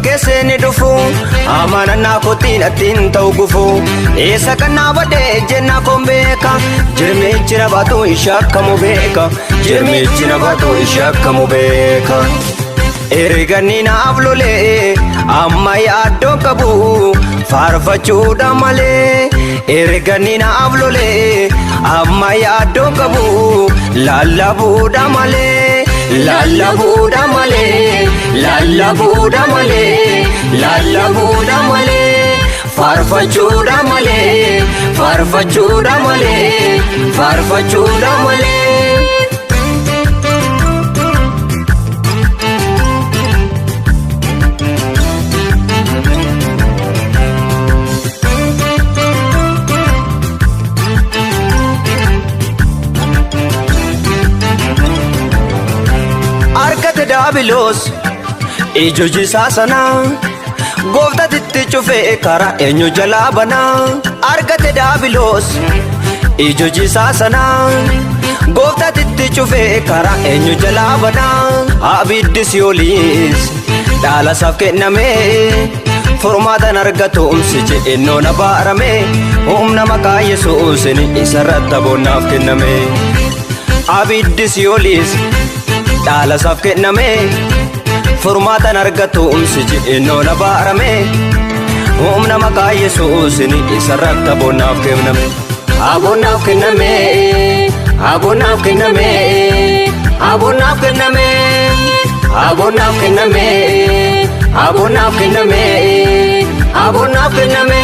keseni dufu amana na kotina tin tawgufu esa kana bade jenna kombeka jirme china batu ishaka mubeka jirme china batu ishaka mubeka ergani na avlole amma yaaddo qabu farfachuudha male ergani na avlole amma yaaddo qabu lallabuudha male lallabuudha male lallabuudha male lallabuudha male farfachuudha male farfachuudha male farfachuudha male Dabilos ijoji sasana gofta titti chufe kara enyu jalabana argate dabilos ijoji sasana gofta titti chufe kara enyu jalabana abiddi siolis dala safke name formatan argatumsi je enno na barame umna maka yesusin isarata bonaf kename abiddi siolis dala safke name formatan argatumsi je enno na barame umna maka yesusin isarata bonaf kename abonaf kename abonaf kename abonaf kename abonaf kename abonaf kename abonaf kename